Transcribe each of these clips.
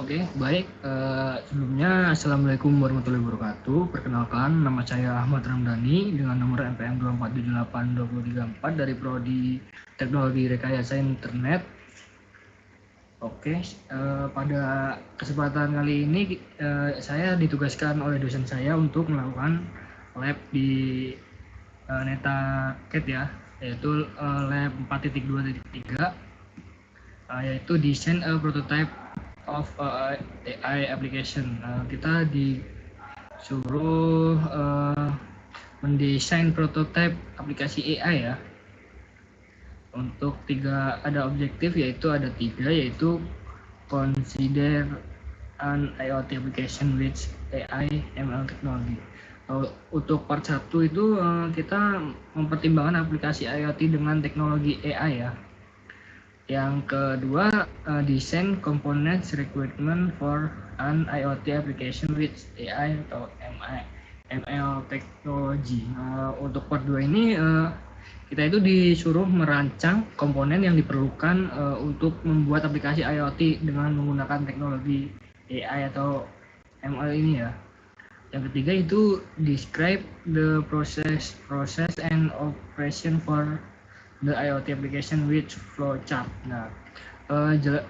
Oke, baik. Sebelumnya, Assalamualaikum warahmatullahi wabarakatuh. Perkenalkan, nama saya Ahmad Ramdhani dengan nomor NPM 2478234 dari Prodi Teknologi Rekayasa Internet. Oke, pada kesempatan kali ini saya ditugaskan oleh dosen saya untuk melakukan lab di NetaCAD ya, yaitu lab 4.2.3, yaitu desain prototype of AI application. Kita disuruh mendesain prototipe aplikasi AI ya. Untuk ada objektif, yaitu ada tiga, yaitu consider an IoT application with AI ML technology. Untuk part 1 itu kita mempertimbangkan aplikasi IoT dengan teknologi AI ya. Yang kedua, design components requirement for an IoT application with AI atau ML technology. Untuk part 2 ini kita itu disuruh merancang komponen yang diperlukan untuk membuat aplikasi IoT dengan menggunakan teknologi AI atau ML ini ya. Yang ketiga itu describe the process and operation for the IoT application with flowchart. Nah,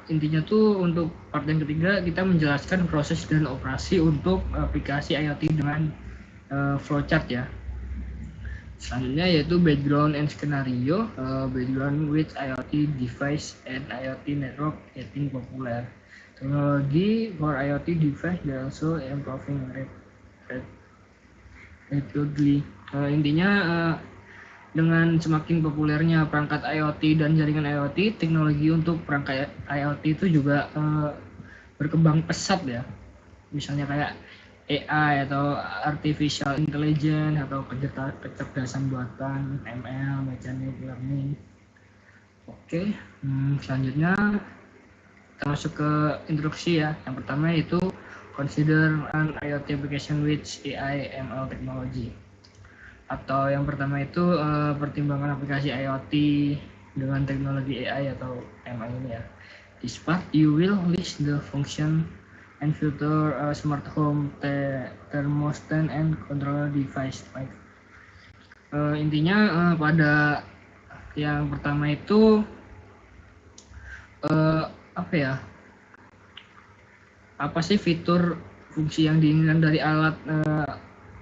intinya tuh untuk part yang ketiga kita menjelaskan proses dan operasi untuk aplikasi IoT dengan flowchart ya. Selanjutnya yaitu background and scenario, background with IoT device and IoT network getting popular. Teknologi for IoT device they also improving rapidly. Intinya dengan semakin populernya perangkat IoT dan jaringan IoT, teknologi untuk perangkat IoT itu juga berkembang pesat ya. Misalnya kayak AI atau artificial intelligence atau kecerdasan buatan, ML, machine learning. Oke, selanjutnya kita masuk ke introduksi ya. Yang pertama yaitu consider an IoT application with AI ML technology. Atau yang pertama itu pertimbangan aplikasi IoT dengan teknologi AI atau ML ini ya. This part you will list the function and filter smart home thermostat and control device. Intinya pada yang pertama itu apa sih fitur fungsi yang diinginkan dari alat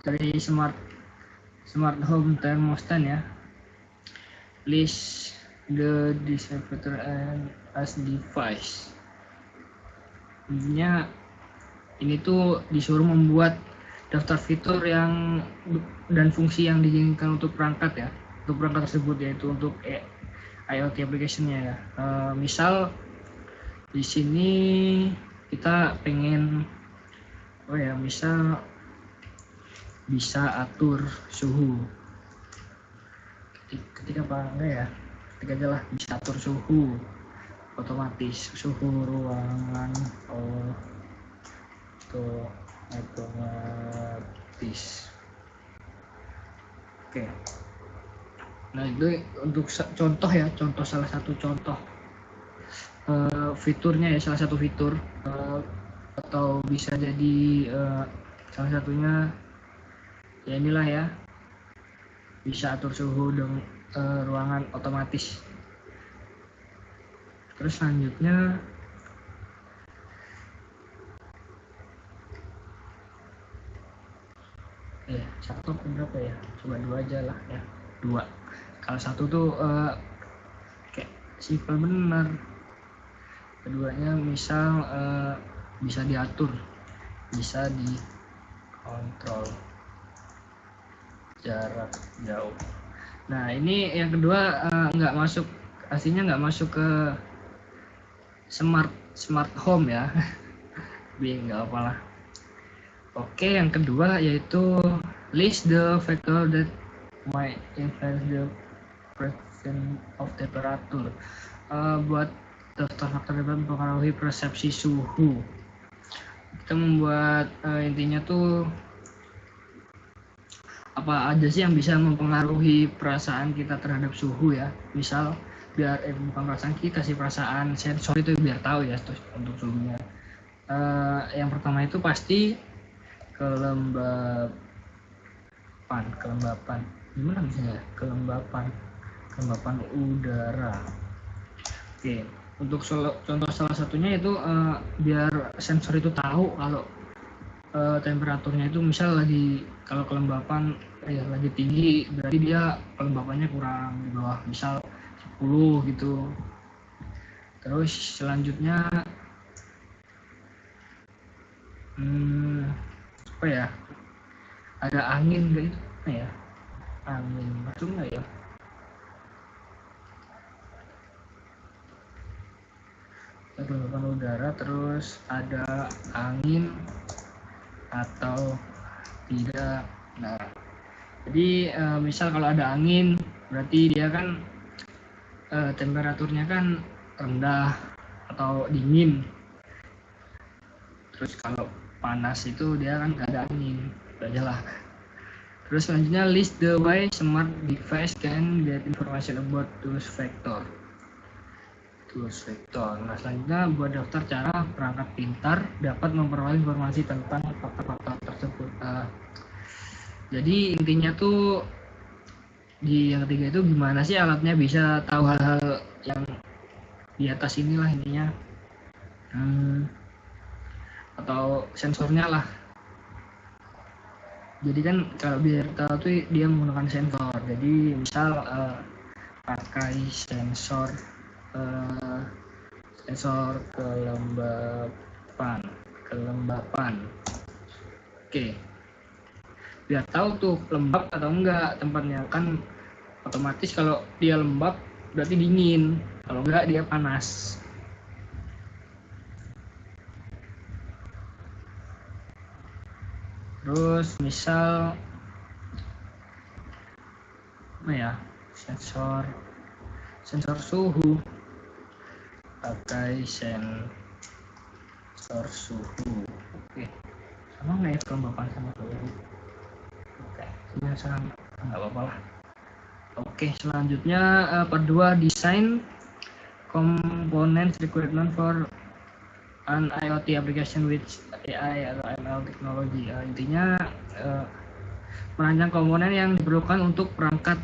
dari smart home thermostat ya. List the distributor and as device. Intinya ini tuh disuruh membuat daftar fitur yang dan fungsi yang diinginkan untuk perangkat ya, untuk perangkat tersebut, yaitu untuk IoT application-nya ya. Misal di sini kita pengen misal bisa atur suhu. Ketika aja lah, bisa atur suhu otomatis, suhu ruangan otomatis. Oke. Nah, itu untuk contoh ya, salah satu contoh fiturnya ya, salah satu fitur atau bisa jadi salah satunya ya inilah ya, bisa atur suhu dengan ruangan otomatis. Terus selanjutnya satu berapa ya, coba dua aja lah ya, dua. Kalau satu tuh kayak simpel benar, keduanya misal bisa diatur, bisa dikontrol jarak jauh. Nah, ini yang kedua nggak masuk, aslinya nggak masuk ke smart home ya. Nggak apalah. Oke, yang kedua yaitu list the factor that might influence the perception of temperature. Buat daftar faktor dapat mempengaruhi persepsi suhu. Kita membuat intinya tuh apa aja sih yang bisa mempengaruhi perasaan kita terhadap suhu ya. Misal biar bukan perasaan kita sih, perasaan sensor itu biar tahu ya untuk suhunya. Yang pertama itu pasti kelembapan, gimana misalnya kelembapan udara. Oke, untuk contoh salah satunya itu biar sensor itu tahu kalau temperaturnya itu misal kalau kelembapan lagi tinggi, berarti dia kelembapannya kurang di bawah misal 10 gitu. Terus selanjutnya apa ya, ada angin nggak itu ya, angin masuk nggak ya, kelembapan udara, terus ada angin atau tidak. Nah, jadi misal kalau ada angin berarti dia kan temperaturnya kan rendah atau dingin. Terus kalau panas itu dia kan nggak ada angin, aja lah. Terus selanjutnya list the way smart device can get information about those vector. Nah, selanjutnya buat daftar cara perangkat pintar dapat memperoleh informasi tentang faktor-faktor tersebut. Jadi intinya tuh di yang ketiga itu gimana sih alatnya bisa tahu hal-hal yang di atas inilah intinya, atau sensornya lah. Jadi kan kalau biar tahu tuh dia menggunakan sensor. Jadi misal pakai sensor kelembapan. Oke, biar tahu tuh lembab atau enggak tempatnya, kan otomatis kalau dia lembab berarti dingin, kalau enggak dia panas. Terus misal apa ya, sensor suhu, pakai sensor suhu. Oke, sama nggak ya kelembapan sama suhu? Oke, sama nggak apa-apa lah. Oke, selanjutnya part 2, design components requirement for an IoT application with AI atau ML technology. Intinya merancang komponen yang diperlukan untuk perangkat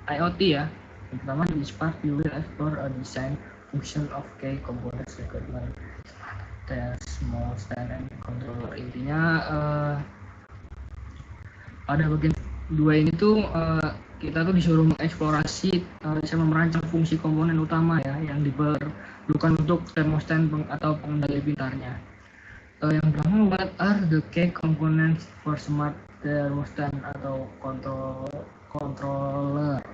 IoT ya. Yang pertama, di this part you will explore a design function of key components requirement, test, small stand, and controller. Intinya pada bagian 2 ini tuh kita tuh disuruh mengeksplorasi sama merancang fungsi komponen utama ya yang diperlukan untuk thermostat atau pengendali pintarnya. Yang pertama, what are the key components for smart thermostat atau controller?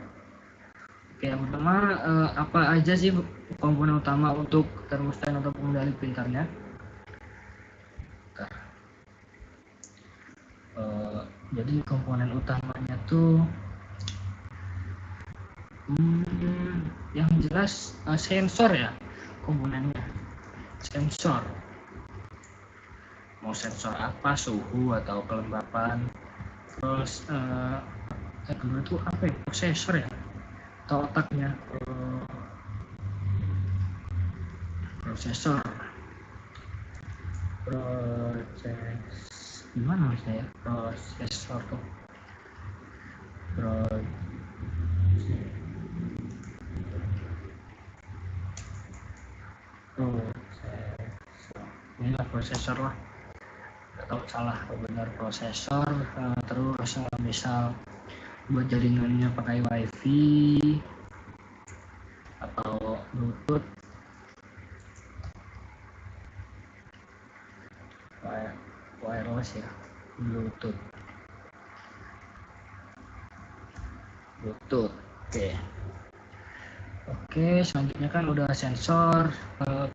Oke, yang pertama, apa aja sih komponen utama untuk thermostat atau pengendali pintarnya? Jadi komponen utamanya tuh yang jelas sensor ya, komponennya sensor. Mau sensor apa, suhu atau kelembapan. Terus kedua itu apa ya, prosesor ya atau otaknya, prosesor. Gimana maksudnya ya, prosesor tuh inilah prosesor lah, atau salah benar prosesor. Terus misal buat jaringannya pakai wifi atau bluetooth, wireless ya, bluetooth. Oke, selanjutnya kan udah sensor,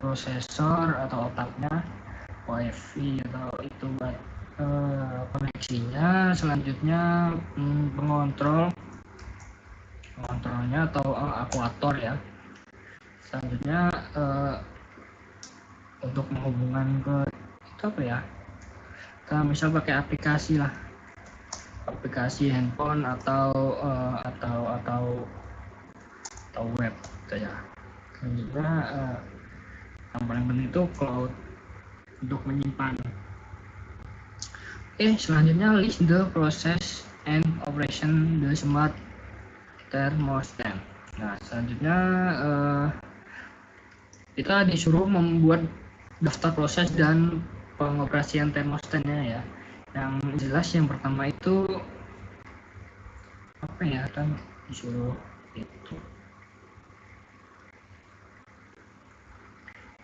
prosesor atau otaknya, wifi atau itu buat koneksinya. Selanjutnya pengontrolnya atau akuator ya. Selanjutnya untuk menghubungkan ke itu apa ya, kita misal pakai aplikasi lah, aplikasi handphone atau web gitu ya. Selanjutnya yang paling penting itu untuk menyimpan. Selanjutnya list the process and operation the smart thermostat. Nah, selanjutnya kita disuruh membuat daftar proses dan pengoperasian termostatnya ya. Yang jelas yang pertama itu apa ya, kan disuruh itu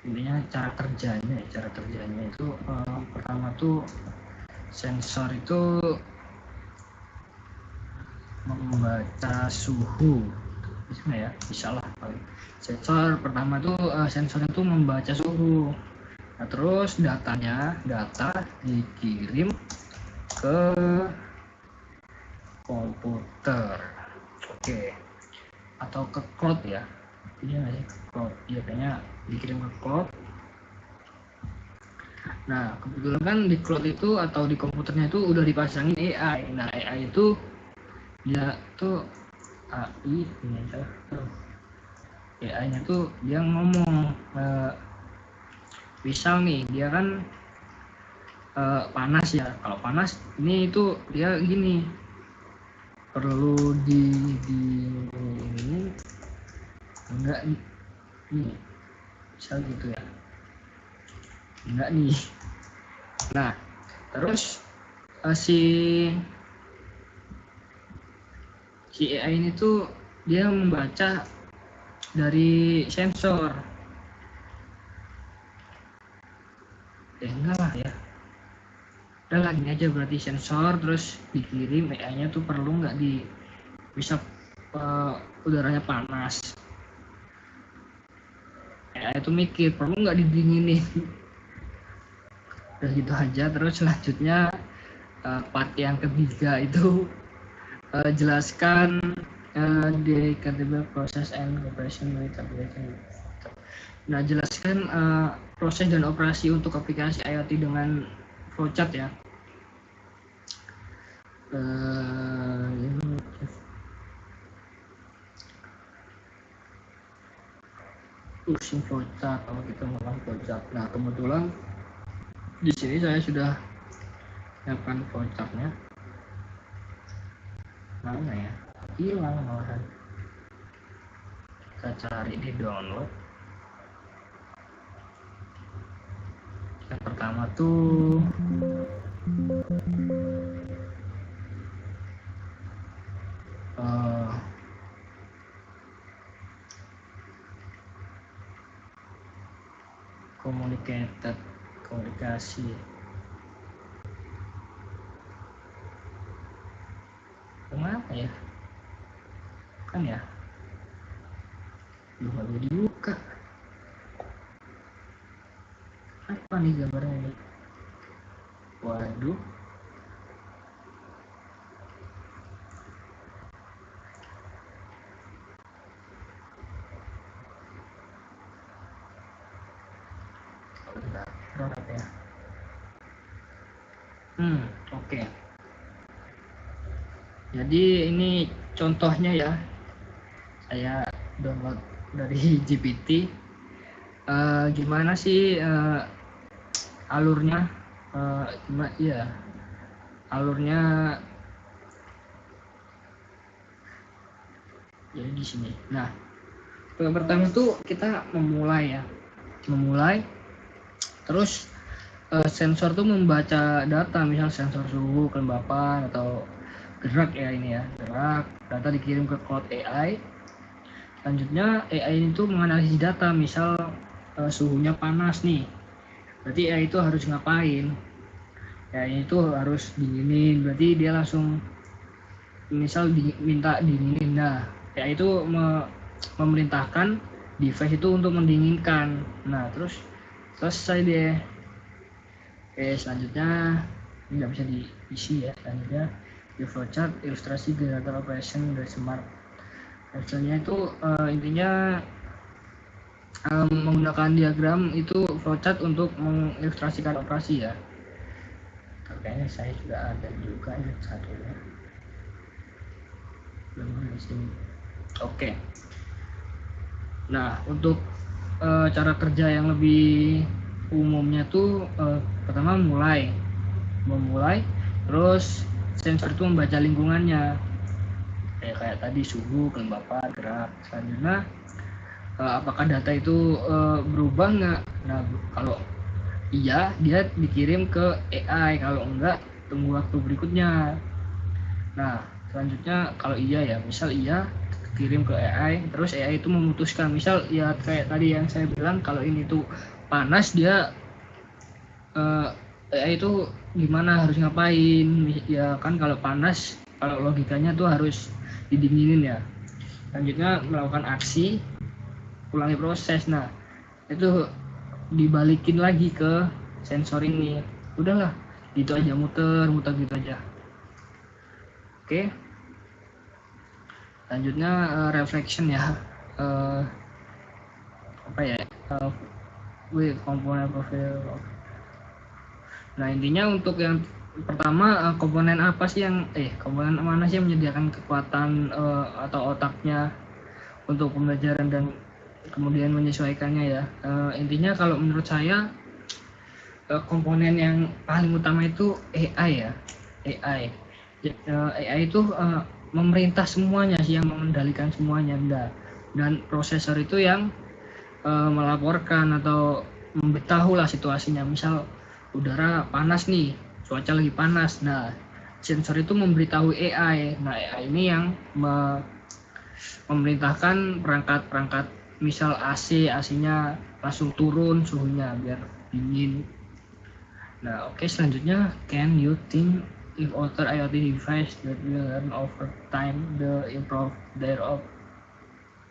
intinya cara kerjanya itu pertama tuh sensor itu membaca suhu, bisa lah. Sensor pertama tuh sensor itu membaca suhu. Nah, terus data dikirim ke komputer, atau ke cloud ya. Iya nggak sih, ke cloud? Iya, kayaknya dikirim ke cloud. Nah, kebetulan kan di cloud itu atau di komputernya itu udah dipasangin AI. Nah, AI itu dia tuh AI ini AI-nya tuh dia ngomong, misal nih dia kan panas ya. Kalau panas ini itu dia gini, perlu di ini enggak nih, misal gitu ya, enggak nih. Nah, terus si AI ini tuh dia membaca dari sensor. Enggak lah ya, udah lagi aja, berarti sensor terus dikirim AI-nya tuh perlu nggak di bisa udaranya panas. AI itu mikir perlu nggak didinginin. Udah gitu aja. Terus selanjutnya part yang ketiga itu jelaskan the compatible process and operation with application. Nah, jelaskan proses dan operasi untuk aplikasi IoT dengan flowchart ya. Using flowchart, kalau kita melakukan flowchart. Nah, kebetulan di sini saya sudah siapkan flowchartnya. Mana ya? Hilang malahan. Kita cari di download. Yang pertama tuh komunikasi. Kenapa ya? Kan ya? Belum ada dibuka. Apa nih gambarnya ini? Waduh. Produk ya. Oke. Jadi ini contohnya ya. Saya download dari GPT. Gimana sih alurnya? Alurnya jadi di sini. Nah, pertama tuh kita memulai. Terus sensor tuh membaca data, misal sensor suhu, kelembapan, atau gerak ya, ini ya, gerak. Data dikirim ke cloud AI. Selanjutnya AI ini tuh menganalisis data, misal suhunya panas nih, berarti AI itu harus ngapain? AI itu harus dinginin, berarti dia langsung misal minta dinginin. Nah, AI itu memerintahkan device itu untuk mendinginkan. Nah, terus selesai deh. Selanjutnya ini nggak bisa diisi ya. Selanjutnya di flowchart ilustrasi generator operation dari smart. Hasilnya itu intinya menggunakan diagram itu flowchart untuk mengilustrasikan operasi ya. Kayaknya saya sudah ada juga yang satunya. Belum di sini. Oke. Nah, untuk cara kerja yang lebih umumnya tuh pertama memulai, terus sensor itu membaca lingkungannya, kayak tadi suhu, kelembapan, gerak. Selanjutnya apakah data itu berubah nggak? Nah, kalau iya, dia dikirim ke AI, kalau enggak tunggu waktu berikutnya. Nah, selanjutnya kalau iya ya, misal iya kirim ke AI, terus AI itu memutuskan, misal ya kayak tadi yang saya bilang, kalau ini tuh panas, dia AI itu gimana harus ngapain ya kan. Kalau panas, kalau logikanya tuh harus didinginin ya. Selanjutnya melakukan aksi, ulangi proses. Nah, itu dibalikin lagi ke sensor ini. Udahlah, gitu aja, muter gitu aja. Oke, selanjutnya reflection ya. Apa ya, with component profile. Nah, intinya untuk yang pertama, komponen apa sih yang komponen mana sih yang menyediakan kekuatan atau otaknya untuk pembelajaran dan kemudian menyesuaikannya ya. Intinya kalau menurut saya komponen yang paling utama itu AI ya. AI AI itu memerintah semuanya sih, yang mengendalikan semuanya. Dan prosesor itu yang melaporkan atau memberitahu lah situasinya. Misal udara panas nih, cuaca lagi panas. Nah, sensor itu memberitahu AI. Nah, AI ini yang memerintahkan perangkat-perangkat, misal AC-nya langsung turun suhunya biar dingin. Nah, oke, selanjutnya, can you think if other IoT device that will learn over time the improve their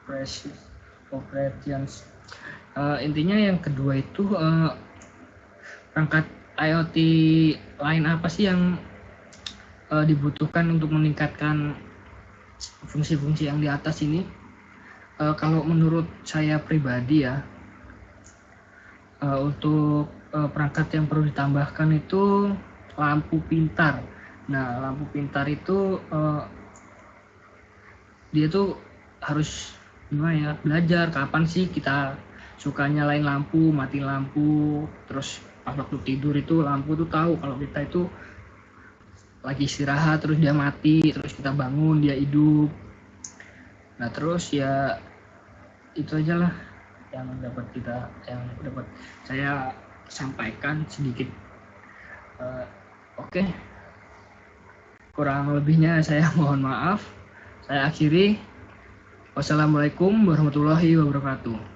operations. Intinya yang kedua itu perangkat IoT lain apa sih yang dibutuhkan untuk meningkatkan fungsi-fungsi yang di atas ini. Kalau menurut saya pribadi ya, untuk perangkat yang perlu ditambahkan itu lampu pintar. Nah, lampu pintar itu dia tuh harus gimana ya, belajar kapan sih kita suka nyalain lampu, mati lampu. Terus pas waktu tidur itu lampu tuh tahu kalau kita itu lagi istirahat, terus dia mati, terus kita bangun dia hidup. Nah, terus ya itu aja lah yang dapat saya sampaikan sedikit. Oke, kurang lebihnya saya mohon maaf. Saya akhiri. Wassalamualaikum warahmatullahi wabarakatuh.